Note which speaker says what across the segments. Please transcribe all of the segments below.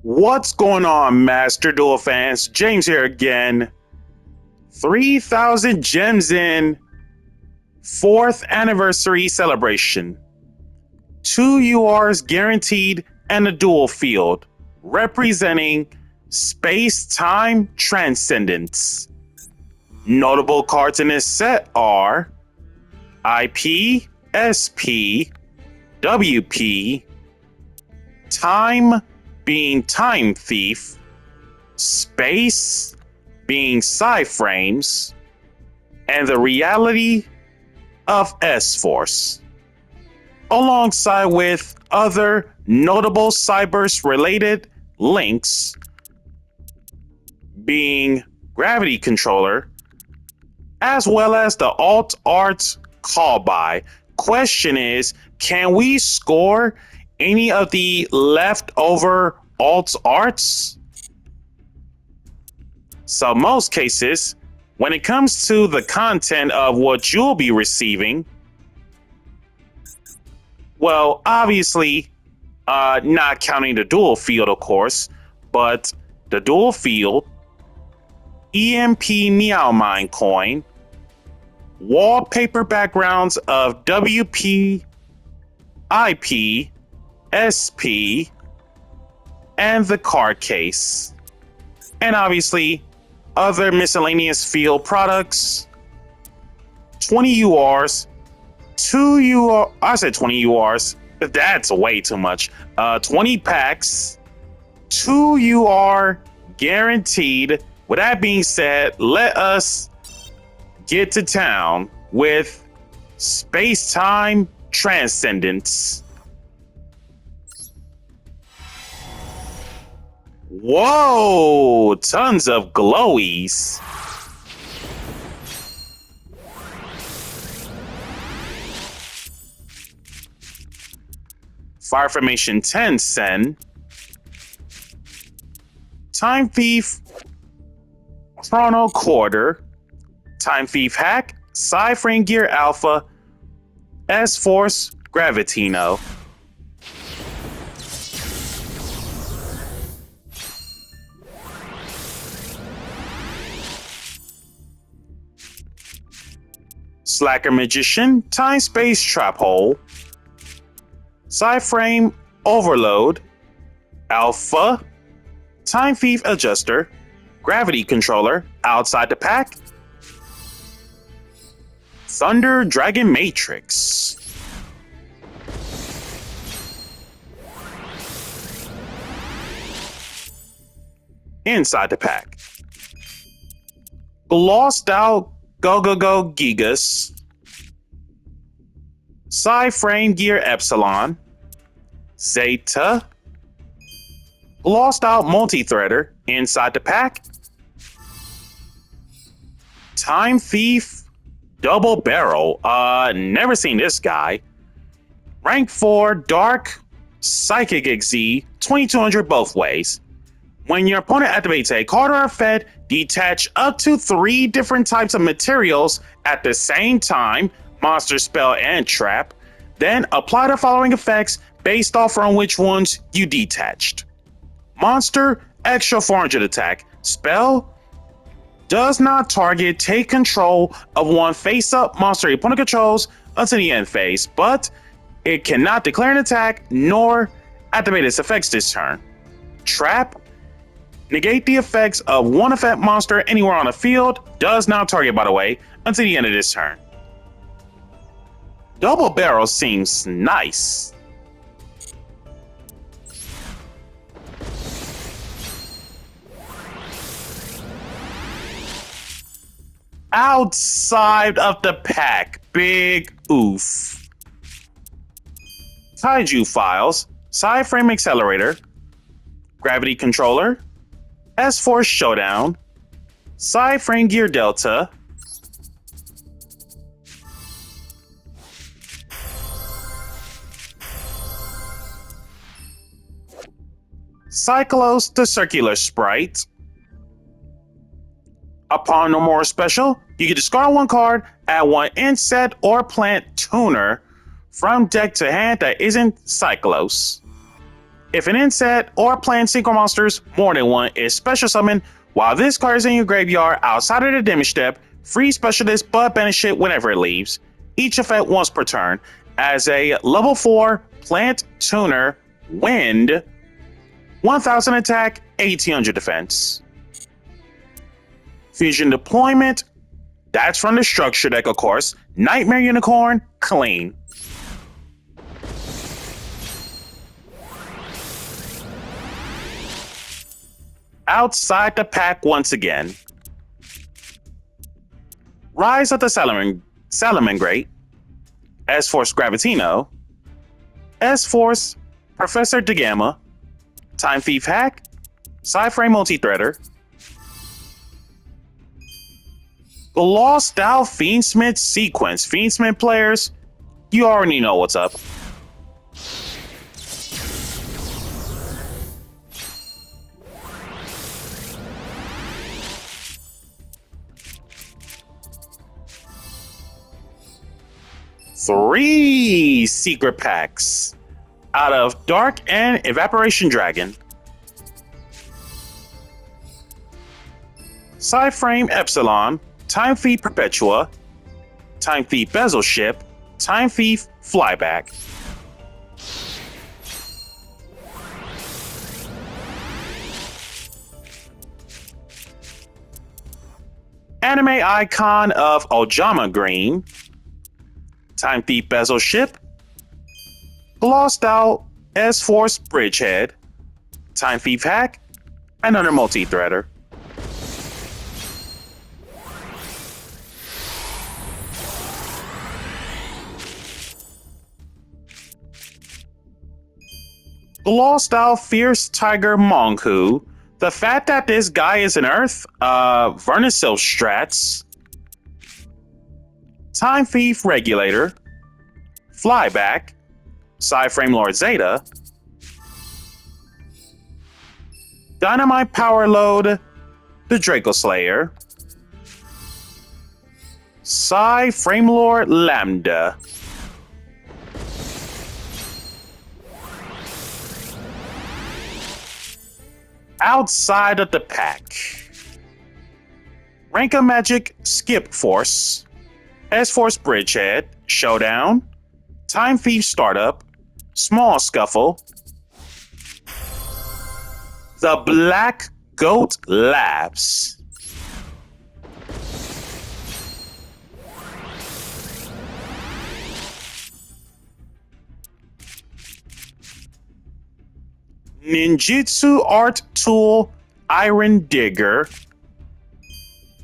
Speaker 1: What's going on, Master Duel fans? James here again. 3,000 gems in 4th anniversary celebration. 2 URs guaranteed and a dual field representing Space-Time Transcendents. Notable cards in this set are IP, SP, WP, Time being Time Thief, Space being Psy-Frames, and the reality of S-Force, alongside with other notable Cyberse-related links being Gravity Controller, as well as the Alt Arts Call-By. Question is, can we score any of the leftover alt arts? So most cases, when it comes to the content of what you'll be receiving, well, obviously, not counting the dual field, of course, but the dual field, EMP Meow Mine coin, wallpaper backgrounds of WP, IP, SP, and the card case, and obviously other miscellaneous field products, 20 URs, 20 URs, that's way too much, 20 packs, 2 UR guaranteed. With that being said, let us get to town with Space-Time Transcendents. Whoa, tons of glowies. Fire Formation 10 Sen, Time Thief, Chrono Quarter, Time Thief Hack, Psy-Frame Gear Alpha, S-Force Gravitino. Slacker Magician, Time Space Trap Hole, Psy-Frame Overload, Alpha, Time Thief Adjuster, Gravity Controller outside the pack, Thunder Dragon Matrix. Inside the pack, Glossed Out Go Go Go Gigas, Psy-Frame Gear Epsilon, Zeta, Glossed Out Multi-Threader inside the pack, Time Thief Double Barrel, never seen this guy, Rank 4 Dark Psychic XZ, 2200 both ways. When your opponent activates a card or effect, detach up to 3 different types of materials at the same time, monster, spell, and trap. Then apply the following effects based off on which ones you detached. Monster, extra 400 attack. Spell, does not target, take control of one face-up monster your opponent controls until the end phase, but it cannot declare an attack nor activate its effects this turn. Trap, negate the effects of one effect monster anywhere on the field, does not target, by the way, until the end of this turn. Double Barrel seems nice. Outside of the pack, big oof. Kaiju Files, Psy-Frame Accelerator, Gravity Controller, S-Force Showdown, Psy-Frame Gear Delta, Cyclos the Circular Sprite. Upon no more special, you can discard 1 card, add 1 insect or plant tuner from deck to hand that isn't Cyclos. If an insect or plant synchro monsters, more than one, is special summoned while this card is in your graveyard outside of the damage step, free specialist but banish it whenever it leaves. Each effect once per turn. As a level 4 plant tuner, wind, 1000 attack, 1800 defense. Fusion deployment, that's from the structure deck, of course. Nightmare Unicorn, clean. Outside the pack once again. Rise of the Salamangreat, S-Force Gravitino, S-Force Professor DeGamma, Time Thief Hack, Psy-Frame Multi-Threader, Law Style Fiendsmith Sequence. Fiendsmith players, you already know what's up. Three secret packs out of Dark and Evaporation Dragon, Psy-Frame Epsilon, Time Thief Perpetua, Time Thief Bezel Ship, Time Thief Flyback. Anime icon of Ojama Green, Time Thief Bezel Ship, Glossed Out S-Force Bridgehead, Time Thief Hack, another multi-threader. Glossed Out Fierce Tiger Monku. The fact that this guy is an Earth, Vernisil Strats, Time Thief Regulator, Flyback, Psy-Frame Lord Zeta, Dynamite Power Load, the Draco Slayer, Psy-Frame Lord Lambda. Outside of the pack, Rank of Magic Skip Force, S-Force Bridgehead, Showdown, Time Thief Startup, Small Scuffle, the Black Goat Labs. Ninjutsu Art Tool Iron Digger,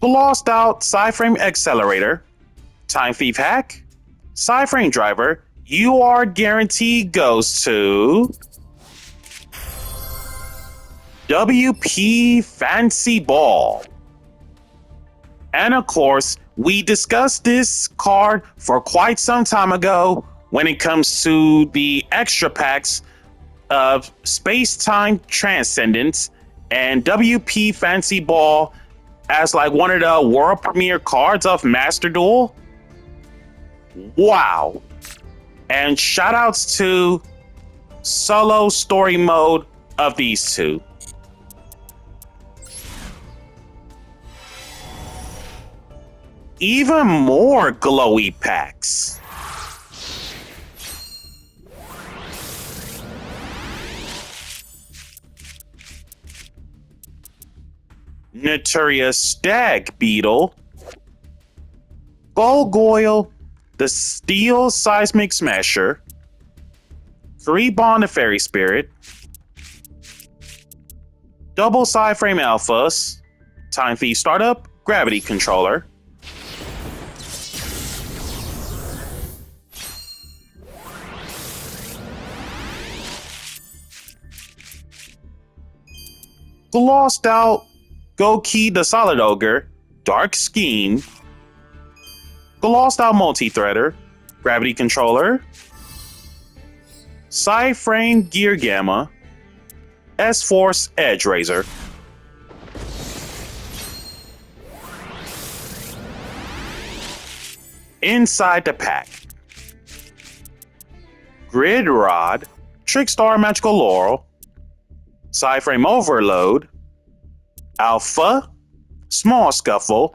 Speaker 1: Glossed Out Psy-Frame Accelerator, Time Thief Hack, Psy-Frame Driver. You are guaranteed goes to WP Fancy Ball. And of course, we discussed this card for quite some time ago when it comes to the extra packs of Space-Time Transcendents and WP Fancy Ball as like one of the world premiere cards of Master Duel. Wow. And shout outs to solo story mode of these two. Even more glowy packs. Notorious Stag Beetle, Golgoyle, the Steel Seismic Smasher, Greybond the Fairy Spirit, Double Psy-Frame Alphas, Time Thief Startup, Gravity Controller, Glossed Out Goki the Solid Ogre, Dark Scheme, Glossed Out Multi-Threader, Gravity Controller, Psy-Frame Gear Gamma, S-Force Edge Razor. Inside the pack, Grid Rod, Trickstar Magical Laurel, Psyframe Overload, Alpha, Small Scuffle,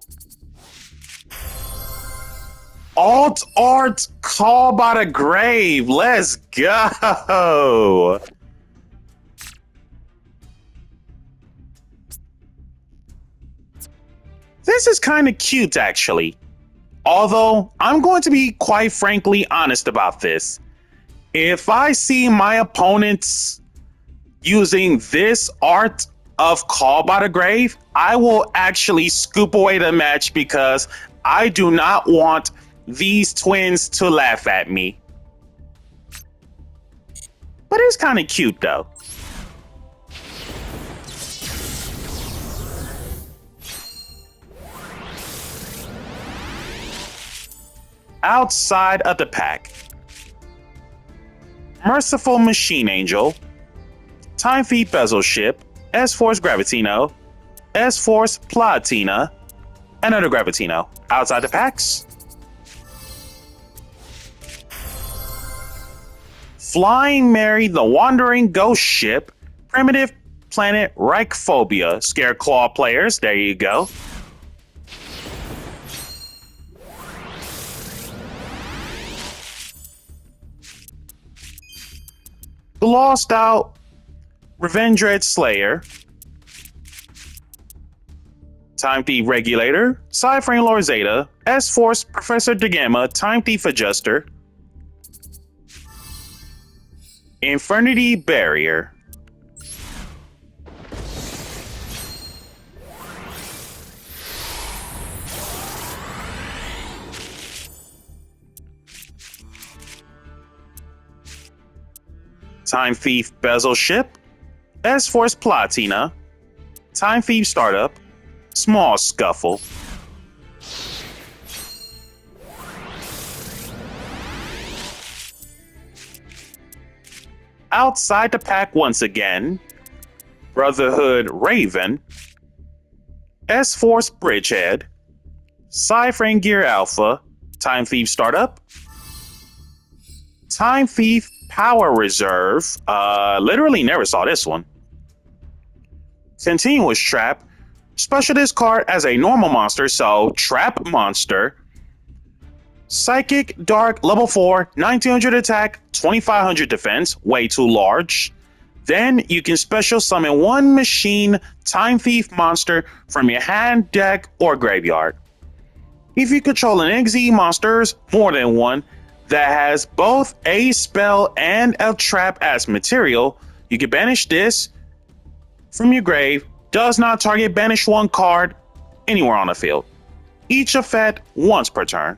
Speaker 1: Alt Art Call by the Grave. Let's go. This is kind of cute, actually. Although, I'm going to be quite frankly honest about this. If I see my opponents using this art of Call by the Grave, I will actually scoop away the match because I do not want these twins to laugh at me. But it's kind of cute though. Outside of the pack, Merciful Machine Angel, Time Thief Bezel Ship, S-Force Gravitino, S-Force Platina, and another Gravitino. Outside the packs, Flying Mary the Wandering Ghost Ship, Primitive Planet Reichphobia. Scareclaw players, there you go. Glossed out Revendread Slayer, Time Thief Regulator, Psyframe Lord Zeta, S-Force Professor Degama, Time Thief Adjuster, Infernity Barrier. Time Thief Bezel Ship, S-Force Platina, Time Thief Startup, Small Scuffle. Outside the pack once again, Brotherhood Raven, S-Force Bridgehead, Psyframe Gear Alpha, Time Thief Startup, Time Thief Power Reserve. Literally never saw this one. Continuous Trap. Special this card as a normal monster, so Trap Monster. Psychic Dark level 4, 1900 attack, 2500 defense, way too large. Then you can special summon one machine Time Thief monster from your hand, deck, or graveyard. If you control an XZ monsters, more than one, that has both a spell and a trap as material, you can banish this from your grave. Does not target banish one card anywhere on the field. Each effect once per turn.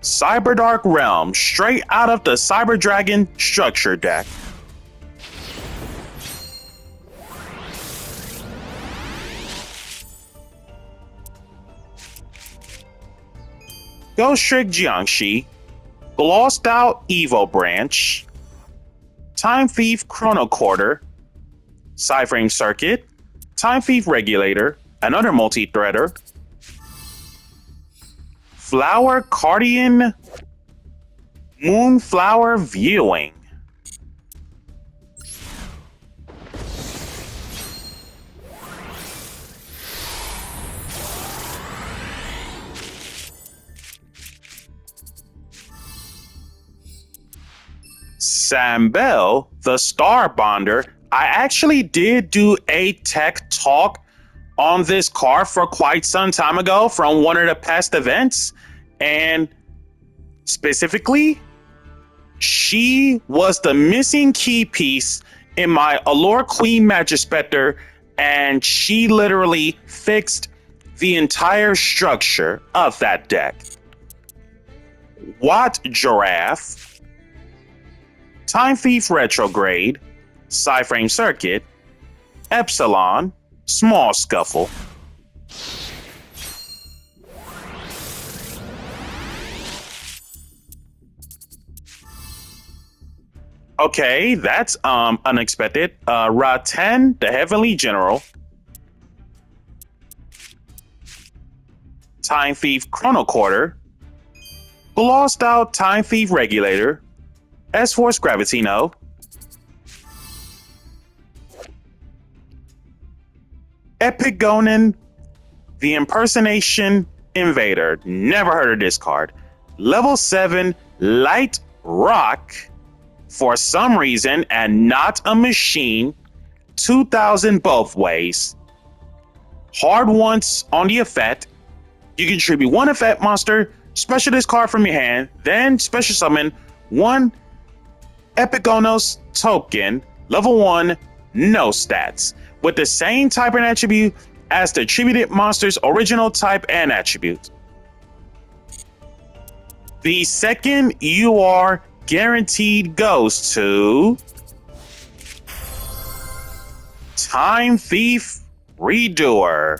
Speaker 1: Cyberdark Realm, straight out of the Cyber Dragon structure deck. Ghost Trick Jiangshi, Glossed Out Evo Branch, Time Thief Chrono Quarter, Psyframe Circuit, Time Thief Regulator, another multi-threader, Flower Cardian, Moonflower Viewing. Sambel, the Star Bonder. I actually did do a tech talk on this card for quite some time ago from one of the past events, and specifically, she was the missing key piece in my Allure Queen Magispector, and she literally fixed the entire structure of that deck. Watt Giraffe, Time Thief Retrograde, Psyframe Circuit, Epsilon, Small Scuffle. Okay, that's unexpected. Ra-10, the Heavenly General, Time Thief Chrono Quarter, Glossed Out Time Thief Regulator, S-Force Gravitino, Epigonin, the Impersonation Invader. Never heard of this card. Level 7 Light Rock, for some reason, and not a machine. 2000 both ways. Hard once on the effect. You can tribute one effect monster, special this card from your hand, then special summon one Epigonos token, level 1, no stats, with the same type and attribute as the attributed monster's original type and attribute. The second you are guaranteed goes to Time Thief Redoer.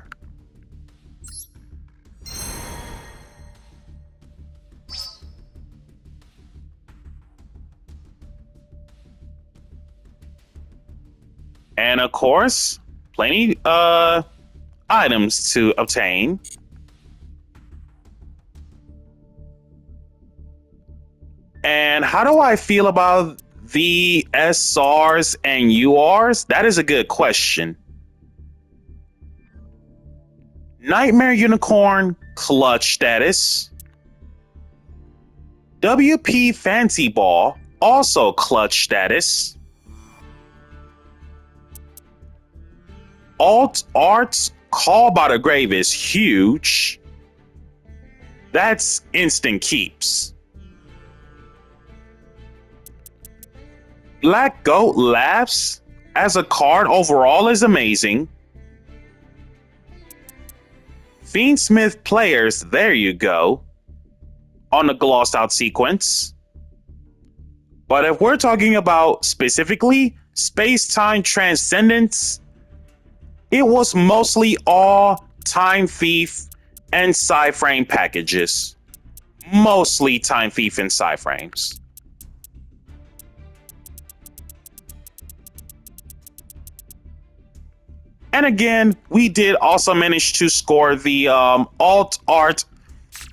Speaker 1: And of course, plenty items to obtain. And how do I feel about the SRs and URs? That is a good question. Nightmare Unicorn clutch status. WP Fancy Ball also clutch status. Alt Arts Call by the Grave is huge. That's instant keeps. Black Goat Laughs as a card overall is amazing. Fiendsmith Players, there you go, on the glossed out sequence. But if we're talking about specifically Space-Time Transcendents, it was mostly all Time Thief and Psy-Frame packages. Mostly Time Thief and Psy-Frames. And again, we did also manage to score the alt art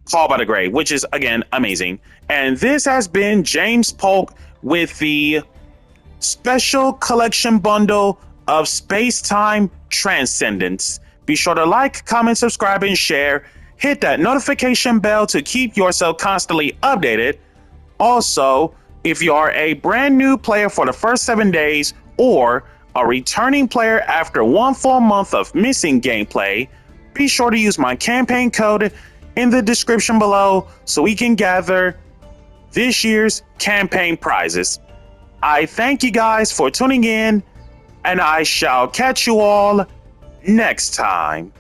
Speaker 1: Call by the Grave, which is, again, amazing. And this has been James Polk with the special collection bundle of Space-Time Transcendents. Be sure to like, comment, subscribe, and share. Hit that notification bell to keep yourself constantly updated. Also, if you are a brand new player for the first 7 days or a returning player after 1 full month of missing gameplay, be sure to use my campaign code in the description below so we can gather this year's campaign prizes. I thank you guys for tuning in, and I shall catch you all next time.